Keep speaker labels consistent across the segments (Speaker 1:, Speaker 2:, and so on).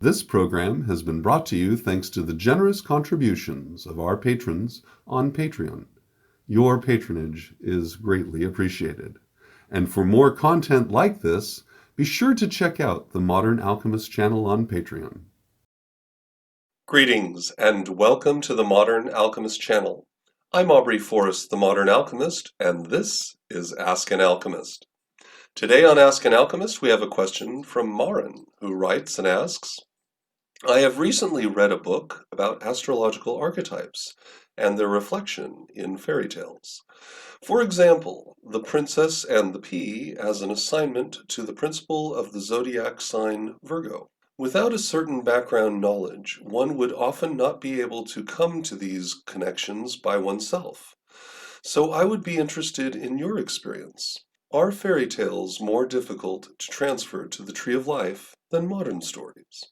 Speaker 1: This program has been brought to you thanks to the generous contributions of our patrons on Patreon. Your patronage is greatly appreciated. And for more content like this, be sure to check out the Modern Alchemist channel on Patreon.
Speaker 2: Greetings, and welcome to the Modern Alchemist channel. I'm Aubrey Forrest, the Modern Alchemist, and this is Ask an Alchemist. Today on Ask an Alchemist, we have a question from Maren, who writes and asks, I have recently read a book about astrological archetypes and their reflection in fairy tales. For example, the princess and the pea as an assignment to the principle of the zodiac sign Virgo. Without a certain background knowledge, one would often not be able to come to these connections by oneself. So I would be interested in your experience. Are fairy tales more difficult to transfer to the tree of life than modern stories?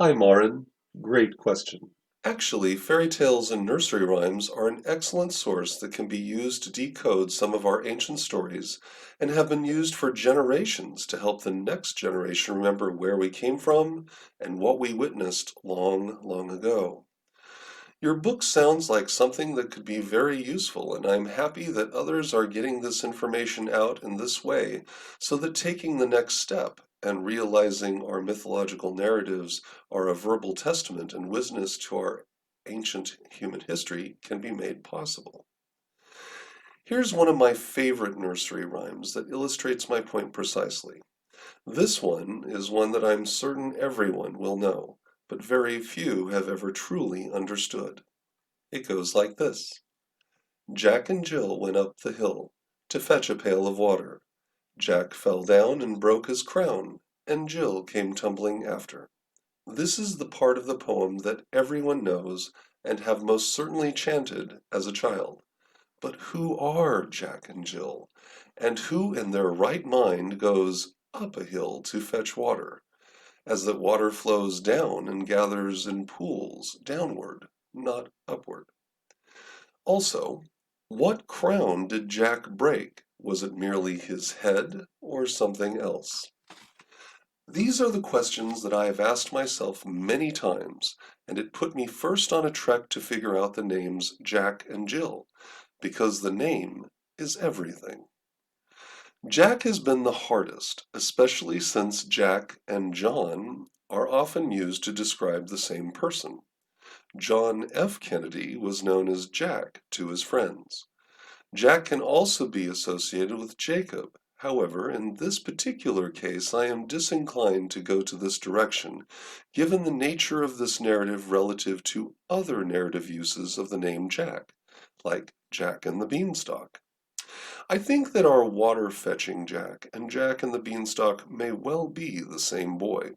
Speaker 2: Hi, Maren. Great question. Actually, fairy tales and nursery rhymes are an excellent source that can be used to decode some of our ancient stories and have been used for generations to help the next generation remember where we came from and what we witnessed long, long ago. Your book sounds like something that could be very useful, and I'm happy that others are getting this information out in this way so that taking the next step and realizing our mythological narratives are a verbal testament and witness to our ancient human history can be made possible. Here's one of my favorite nursery rhymes that illustrates my point precisely. This one is one that I'm certain everyone will know, but very few have ever truly understood. It goes like this. Jack and Jill went up the hill to fetch a pail of water. Jack fell down and broke his crown, and Jill came tumbling after. This is the part of the poem that everyone knows and have most certainly chanted as a child. But who are Jack and Jill? And who in their right mind goes up a hill to fetch water, as that water flows down and gathers in pools downward, not upward? Also, what crown did Jack break? Was it merely his head or something else? These are the questions that I have asked myself many times, and it put me first on a trek to figure out the names Jack and Jill, because the name is everything. Jack has been the hardest, especially since Jack and John are often used to describe the same person. John F. Kennedy was known as Jack to his friends. Jack can also be associated with Jacob. However, in this particular case, I am disinclined to go to this direction, given the nature of this narrative relative to other narrative uses of the name Jack, like Jack and the Beanstalk. I think that our water-fetching Jack and Jack and the Beanstalk may well be the same boy,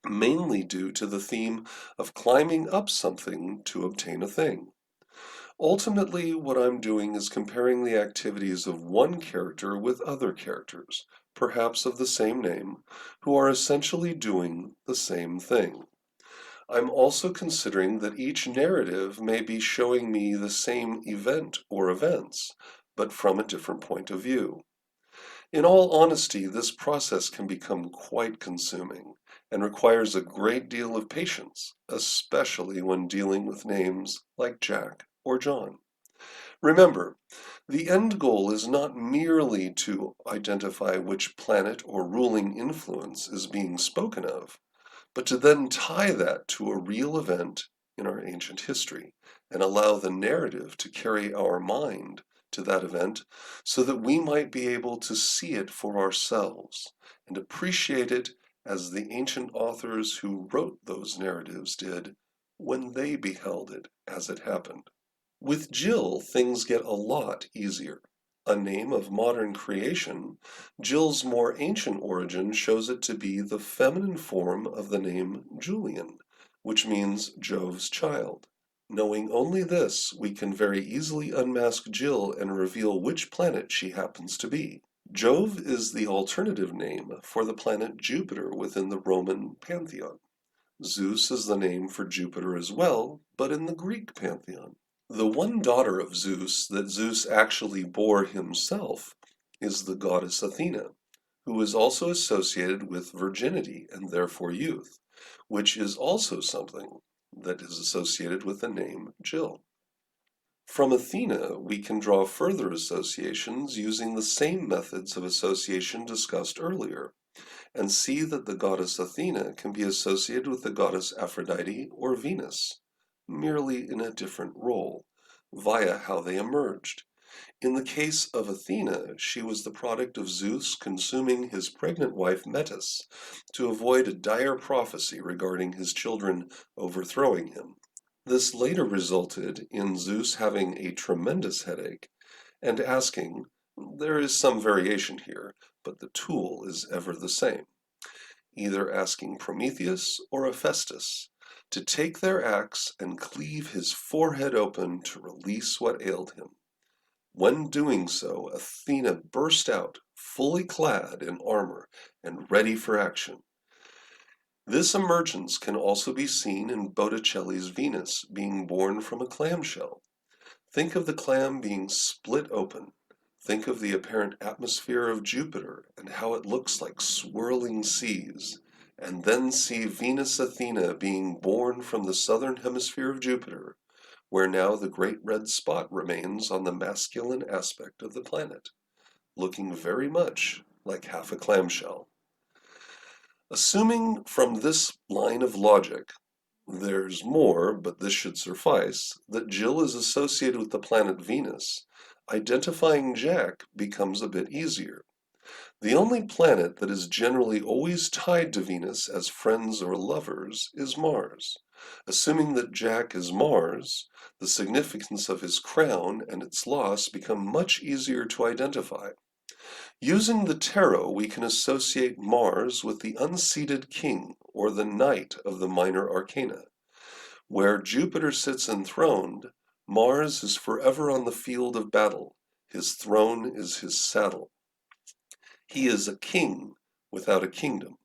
Speaker 2: mainly due to the theme of climbing up something to obtain a thing. Ultimately, what I'm doing is comparing the activities of one character with other characters, perhaps of the same name, who are essentially doing the same thing. I'm also considering that each narrative may be showing me the same event or events, but from a different point of view. In all honesty, this process can become quite consuming and requires a great deal of patience, especially when dealing with names like Jack or John. Remember, the end goal is not merely to identify which planet or ruling influence is being spoken of, but to then tie that to a real event in our ancient history and allow the narrative to carry our mind to that event so that we might be able to see it for ourselves and appreciate it as the ancient authors who wrote those narratives did when they beheld it as it happened. With Jill, things get a lot easier. A name of modern creation, Jill's more ancient origin shows it to be the feminine form of the name Julian, which means Jove's child. Knowing only this, we can very easily unmask Jill and reveal which planet she happens to be. Jove is the alternative name for the planet Jupiter within the Roman pantheon. Zeus is the name for Jupiter as well, but in the Greek pantheon. The one daughter of Zeus that Zeus actually bore himself is the goddess Athena, who is also associated with virginity and therefore youth, which is also something that is associated with the name Jill. From Athena, we can draw further associations using the same methods of association discussed earlier, and see that the goddess Athena can be associated with the goddess Aphrodite or Venus, merely in a different role, via how they emerged. In the case of Athena, she was the product of Zeus consuming his pregnant wife Metis to avoid a dire prophecy regarding his children overthrowing him. This later resulted in Zeus having a tremendous headache and asking, there is some variation here, but the tool is ever the same, either asking Prometheus or Hephaestus to take their axe and cleave his forehead open to release what ailed him. When doing so, Athena burst out, fully clad in armor and ready for action. This emergence can also be seen in Botticelli's Venus being born from a clamshell. Think of the clam being split open. Think of the apparent atmosphere of Jupiter and how it looks like swirling seas. And then see Venus Athena being born from the southern hemisphere of Jupiter, where now the great red spot remains on the masculine aspect of the planet, looking very much like half a clamshell. Assuming from this line of logic, there's more, but this should suffice, that Jill is associated with the planet Venus, identifying Jack becomes a bit easier. The only planet that is generally always tied to Venus as friends or lovers is Mars. Assuming that Jack is Mars, the significance of his crown and its loss become much easier to identify. Using the tarot, we can associate Mars with the unseated king or the knight of the minor arcana. Where Jupiter sits enthroned, Mars is forever on the field of battle. His throne is his saddle. He is a king without a kingdom.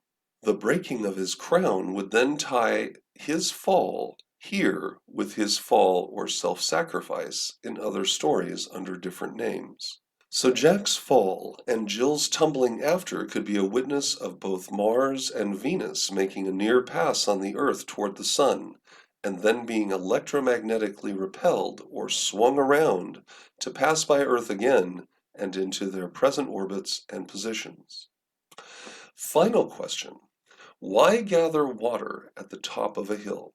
Speaker 2: The breaking of his crown would then tie his fall here with his fall or self-sacrifice in other stories under different names. So Jack's fall and Jill's tumbling after could be a witness of both Mars and Venus making a near pass on the Earth toward the Sun, and then being electromagnetically repelled or swung around to pass by Earth again and into their present orbits and positions. Final question. Why gather water at the top of a hill?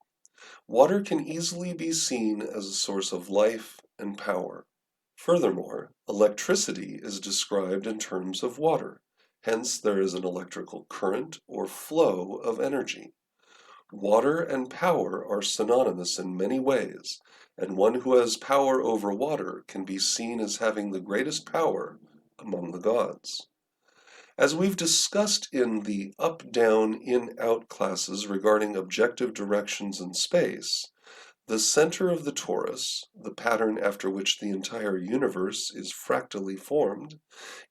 Speaker 2: Water can easily be seen as a source of life and power. Furthermore, electricity is described in terms of water. Hence, there is an electrical current or flow of energy. Water and power are synonymous in many ways, and one who has power over water can be seen as having the greatest power among the gods. As we've discussed in the up, down, in, out classes regarding objective directions in space, the center of the torus, the pattern after which the entire universe is fractally formed,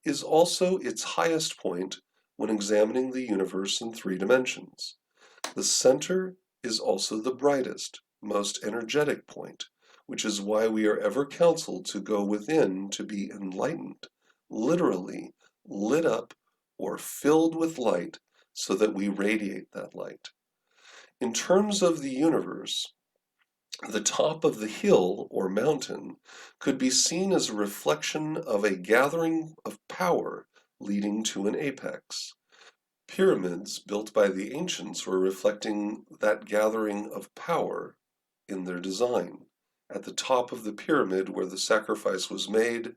Speaker 2: is also its highest point when examining the universe in 3 dimensions. The center is also the brightest, most energetic point, which is why we are ever counseled to go within to be enlightened, literally lit up or filled with light so that we radiate that light. In terms of the universe, the top of the hill or mountain could be seen as a reflection of a gathering of power leading to an apex. Pyramids built by the ancients were reflecting that gathering of power in their design, at the top of the pyramid where the sacrifice was made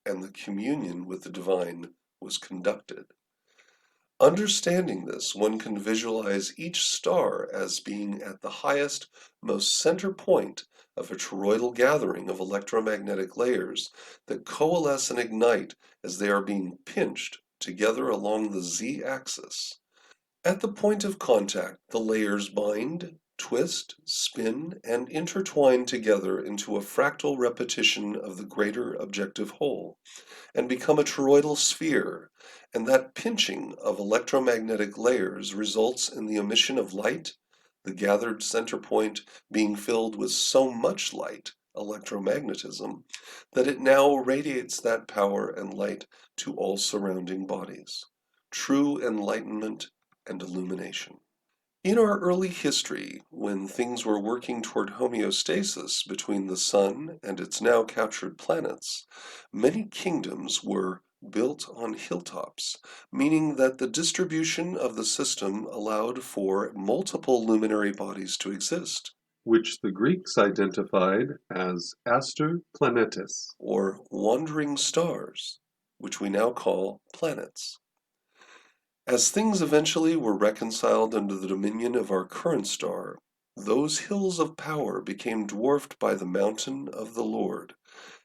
Speaker 2: and the communion with the divine was conducted. Understanding this, one can visualize each star as being at the highest, most center point of a toroidal gathering of electromagnetic layers that coalesce and ignite as they are being pinched together along the z-axis. At the point of contact, the layers bind, twist, spin, and intertwine together into a fractal repetition of the greater objective whole, and become a toroidal sphere, and that pinching of electromagnetic layers results in the emission of light, the gathered center point being filled with so much light, electromagnetism, that it now radiates that power and light to all surrounding bodies. true enlightenment and illumination. In our early history, when things were working toward homeostasis between the sun and its now captured planets, many kingdoms were built on hilltops, meaning that the distribution of the system allowed for multiple luminary bodies to exist,
Speaker 1: which the Greeks identified as aster planetes.
Speaker 2: or wandering stars, which we now call planets. As things eventually were reconciled under the dominion of our current star, those hills of power became dwarfed by the mountain of the Lord,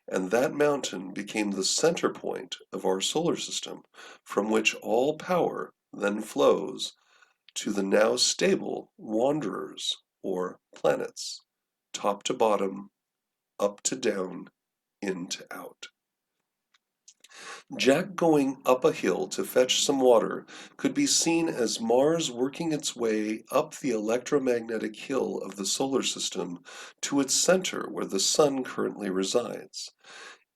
Speaker 2: and that mountain became the center point of our solar system, from which all power then flows to the now stable wanderers, or planets, top to bottom, up to down, in to out. Jack going up a hill to fetch some water could be seen as Mars working its way up the electromagnetic hill of the solar system to its center where the sun currently resides.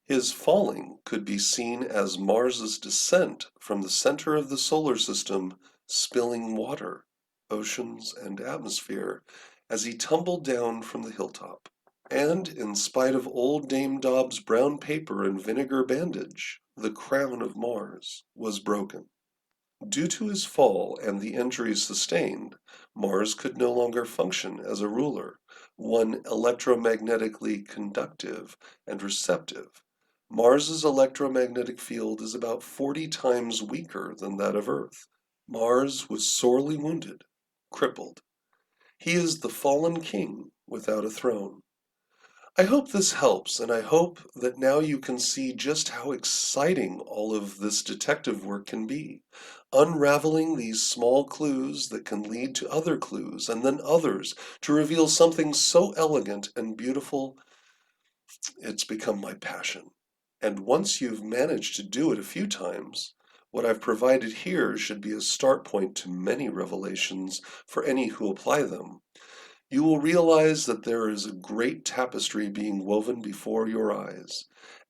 Speaker 2: His falling could be seen as Mars's descent from the center of the solar system, spilling water, oceans, and atmosphere as he tumbled down from the hilltop. And in spite of old Dame Dobb's brown paper and vinegar bandage, the crown of Mars was broken. Due to his fall and the injuries sustained, Mars could no longer function as a ruler, one electromagnetically conductive and receptive. Mars's electromagnetic field is about 40 times weaker than that of Earth. Mars was sorely wounded, crippled. He is the fallen king without a throne. I hope this helps, and I hope that now you can see just how exciting all of this detective work can be. Unraveling these small clues that can lead to other clues, and then others, to reveal something so elegant and beautiful, it's become my passion. And once you've managed to do it a few times, what I've provided here should be a start point to many revelations for any who apply them. You will realize that there is a great tapestry being woven before your eyes,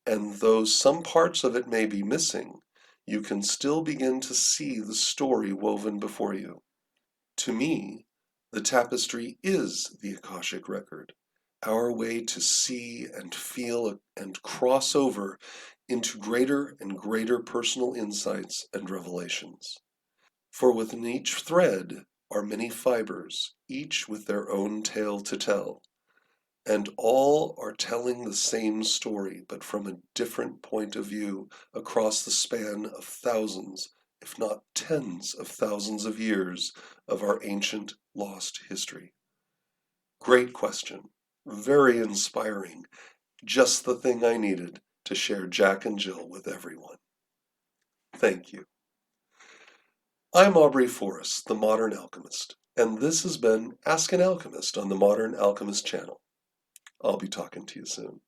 Speaker 2: and though some parts of it may be missing, you can still begin to see the story woven before you. To me, the tapestry is the Akashic record, our way to see and feel and cross over into greater and greater personal insights and revelations. For within each thread are many fibers, each with their own tale to tell, and all are telling the same story, but from a different point of view across the span of thousands, if not tens of thousands of years of our ancient lost history. Great question. Very inspiring. Just the thing I needed to share Jack and Jill with everyone. Thank you. I'm Aubrey Forrest, the Modern Alchemist, and this has been Ask an Alchemist on the Modern Alchemist channel. I'll be talking to you soon.